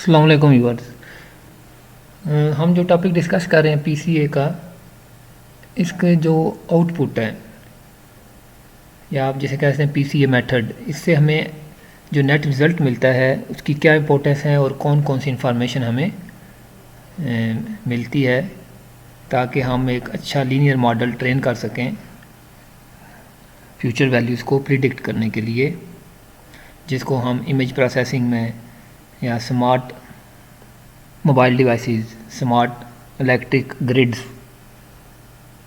अस्सलाम वालेकुम व्यूअर्स। हम जो टॉपिक डिस्कस कर रहे हैं पीसीए का, इसके जो आउटपुट है या आप जैसे कहते हैं पीसीए मेथड, इससे हमें जो नेट रिज़ल्ट मिलता है उसकी क्या इंपॉर्टेंस है और कौन कौन सी इंफॉर्मेशन हमें मिलती है ताकि हम एक अच्छा लीनियर मॉडल ट्रेन कर सकें फ्यूचर वैल्यूज़ को प्रिडिक्ट करने के लिए, जिसको हम इमेज प्रोसेसिंग में या smart mobile devices, smart electric grids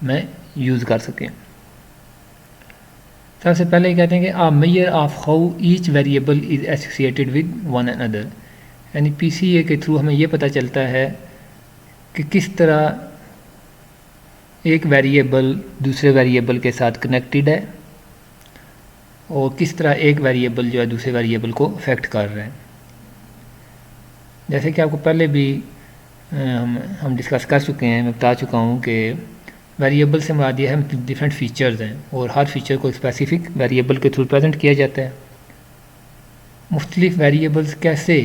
में यूज़ कर सकें। सबसे पहले ये कहते हैं कि a measure of how each variable is associated with one another, यानी पीसीए के थ्रू हमें ये पता चलता है कि किस तरह एक वेरिएबल दूसरे वेरिएबल के साथ कनेक्टेड है और किस तरह एक वेरिएबल जो है दूसरे वेरिएबल को अफेक्ट कर रहा है। जैसे कि आपको पहले भी हम डिस्कस कर चुके हैं, मैं बता चुका हूँ कि वेरिएबल से मुराद ये है डिफरेंट फीचर्स हैं और हर फीचर को स्पेसिफिक वेरिएबल के थ्रू प्रेजेंट किया जाता है। मुख्तलिफ वेरिएबल्स कैसे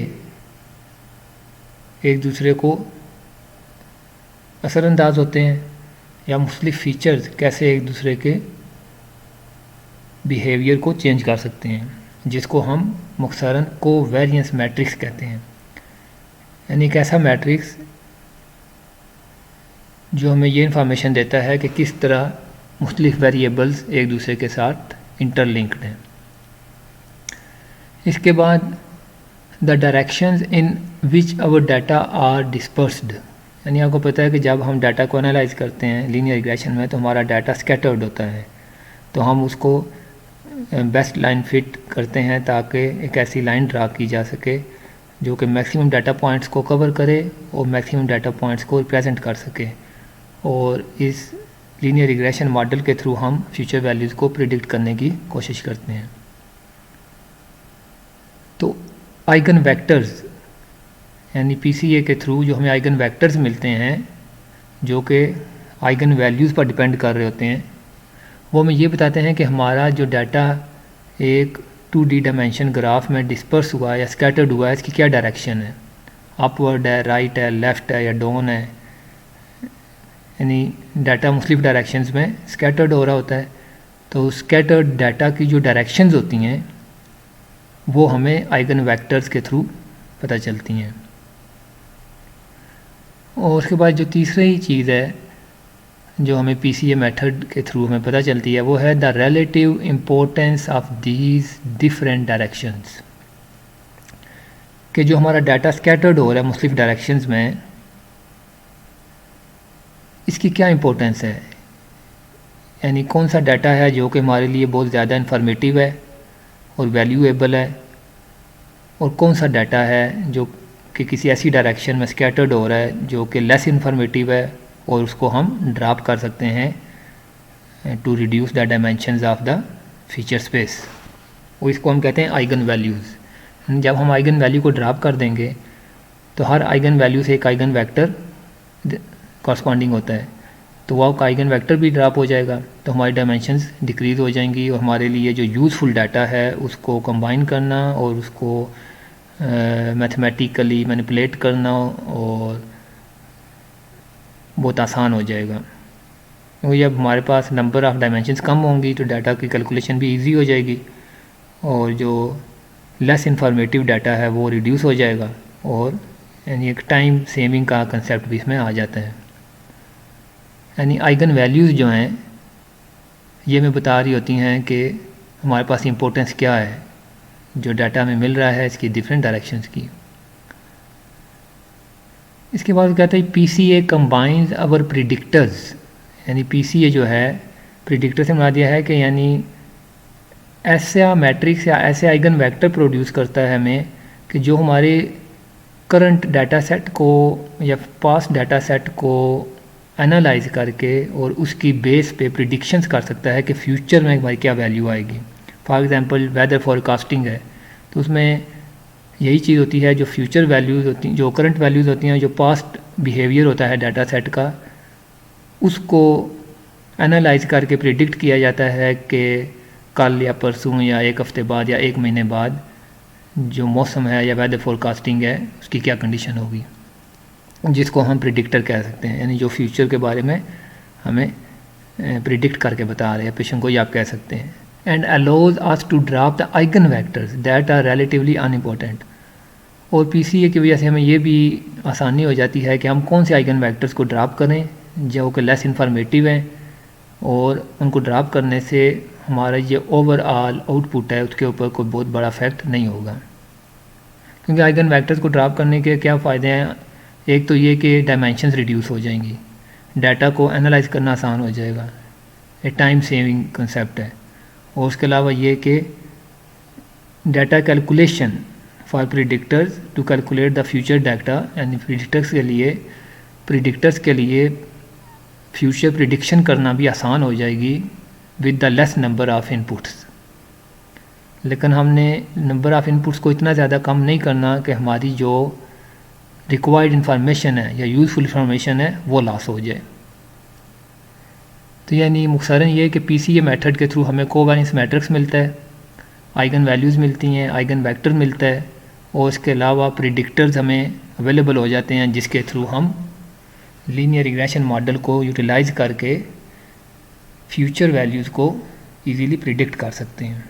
एक दूसरे को असरअंदाज होते हैं या मुख्तलिफ फीचर्स कैसे एक दूसरे के बिहेवियर को चेंज कर सकते हैं, जिसको हम मुख्तसरन कोवेरिएंस मैट्रिक्स कहते हैं। यानी एक ऐसा मैट्रिक्स जो हमें ये इंफॉर्मेशन देता है कि किस तरह मुख्तलिफ वेरिएबल्स एक दूसरे के साथ इंटरलिंक्ड हैं। इसके बाद the directions in which our data are dispersed, यानी आपको पता है कि जब हम डाटा को एनालाइज करते हैं लीनियर रिग्रेशन में तो हमारा डाटा स्कैटर्ड होता है, तो हम उसको बेस्ट लाइन फिट करते हैं ताकि एक ऐसी लाइन ड्रा की जा सके जो कि मैक्सिमम डाटा पॉइंट्स को कवर करे और मैक्सिमम डाटा पॉइंट्स को रिप्रेजेंट कर सके। और इस लीनियर रिग्रेशन मॉडल के थ्रू हम फ्यूचर वैल्यूज़ को प्रिडिक्ट करने की कोशिश करते हैं। तो आइगन वेक्टर्स, यानी पीसीए के थ्रू जो हमें आइगन वेक्टर्स मिलते हैं जो कि आइगन वैल्यूज़ पर डिपेंड कर रहे होते हैं, वो हमें ये बताते हैं कि हमारा जो डाटा एक 2D डायमेंशन ग्राफ में डिस्पर्स हुआ या स्कैटर्ड हुआ है, इसकी क्या डायरेक्शन है, अपवर्ड है, राइट है, लेफ़्ट है या डाउन है। यानी डाटा मुख्तलिफ डायरेक्शंस में स्कैटर्ड हो रहा होता है, तो स्कैटर्ड डाटा की जो डायरेक्शंस होती हैं वो हमें आइगन वेक्टर्स के थ्रू पता चलती हैं। और उसके बाद जो तीसरी चीज़ है जो हमें पीसीए मेथड के थ्रू हमें पता चलती है वो है the relative importance of these different directions, कि जो हमारा डाटा स्कैटर्ड हो रहा है मुख्तलिफ डायरेक्शंस में, इसकी क्या इंपॉर्टेंस है। यानी कौन सा डाटा है जो कि हमारे लिए बहुत ज़्यादा इन्फॉर्मेटिव है और वैल्यूएबल है, और कौन सा डाटा है जो कि किसी ऐसी डायरेक्शन में स्कैटर्ड हो रहा है जो कि लेस इन्फॉर्मेटिव है और उसको हम ड्रॉप कर सकते हैं to reduce the dimensions of the feature space. वो इसको हम कहते हैं आइगन वैल्यूज़। जब हम आइगन वैल्यू को ड्रॉप कर देंगे तो हर आइगन वैल्यू से एक आइगन वेक्टर कॉरस्पॉन्डिंग होता है, तो वह आइगन वेक्टर भी ड्रॉप हो जाएगा, तो हमारी डायमेंशंस डिक्रीज़ हो जाएंगी और हमारे लिए जो यूज़फुल डाटा है उसको कंबाइन करना और उसको मैथमेटिकली मैनिपुलेट करना और बहुत आसान हो जाएगा। क्योंकि जब हमारे पास नंबर ऑफ़ डायमेंशंस कम होंगी तो डाटा की कैलकुलेशन भी इजी हो जाएगी और जो लेस इंफॉर्मेटिव डाटा है वो रिड्यूस हो जाएगा, और यानी एक टाइम सेविंग का कंसेप्ट भी इसमें आ जाता है। यानी आइगन वैल्यूज़ जो हैं ये हमें बता रही होती हैं कि हमारे पास इंपॉर्टेंस क्या है जो डाटा हमें मिल रहा है इसकी डिफरेंट डायरेक्शंस की। इसके बाद कहते हैं पीसीए कंबाइंस अवर प्रिडिक्टर्स, यानी पीसीए जो है प्रिडिक्टर से मुराद यह है कि यानी ऐसा मैट्रिक्स या ऐसे आइगन वेक्टर प्रोड्यूस करता है हमें कि जो हमारे करंट डाटा सेट को या पास्ट डाटा सेट को एनालाइज करके और उसकी बेस पे प्रिडिक्शंस कर सकता है कि फ्यूचर में हमारी क्या वैल्यू आएगी। फॉर एग्जांपल वेदर फॉरकास्टिंग है तो उसमें यही चीज़ होती है, जो फ्यूचर वैल्यूज़ होती हैं, जो करंट वैल्यूज़ होती हैं, जो पास्ट बिहेवियर होता है डाटा सेट का, उसको एनालाइज करके प्रिडिक्ट किया जाता है कि कल या परसों या एक हफ़्ते बाद या एक महीने बाद जो मौसम है या वेदर फोरकास्टिंग है उसकी क्या कंडीशन होगी, जिसको हम प्रिडिक्टर कह सकते हैं, यानी जो फ्यूचर के बारे में हमें प्रिडिक्ट करके बता रहे हैं, पेशन को ही आप कह सकते हैं। And allows us to drop the eigen vectors that are relatively unimportant. और पीसीए की वजह से हमें ये भी आसानी हो जाती है कि हम कौन से आइगन वेक्टर्स को ड्रॉप करें जो कि लेस इंफॉर्मेटिव हैं, और उनको ड्रॉप करने से हमारा ये ओवरऑल आउटपुट है उसके ऊपर कोई बहुत बड़ा इफेक्ट नहीं होगा। क्योंकि आइगन वेक्टर्स को ड्रॉप करने के क्या फ़ायदे हैं, एक तो ये कि डायमेंशंस रिड्यूस हो जाएंगी, डाटा को एनालाइज करना आसान हो जाएगा, ये टाइम सेविंग कंसेप्ट है। और उसके अलावा ये कि data calculation for predictors to calculate the future data, यानी प्रिडिक्टर्स के लिए फ्यूचर प्रिडिक्शन करना भी आसान हो जाएगी with the less number of inputs. लेकिन हमने नंबर ऑफ़ इनपुट्स को इतना ज़्यादा कम नहीं करना कि हमारी जो रिक्वायर्ड इंफॉर्मेशन है या यूज़फुल इंफॉर्मेशन है वो लॉस हो जाए। तो यानी मुख्तसरन ये कि पीसीए मेथड के थ्रू हमें कोवेरिएंस मैट्रिक्स मिलता है, आइगन वैल्यूज़ मिलती हैं, आइगन वेक्टर मिलता है, और इसके अलावा प्रिडिक्टर्स हमें अवेलेबल हो जाते हैं जिसके थ्रू हम लीनियर रिग्रेशन मॉडल को यूटिलाइज़ करके फ्यूचर वैल्यूज़ को ईज़िली प्रिडिक्ट कर सकते हैं।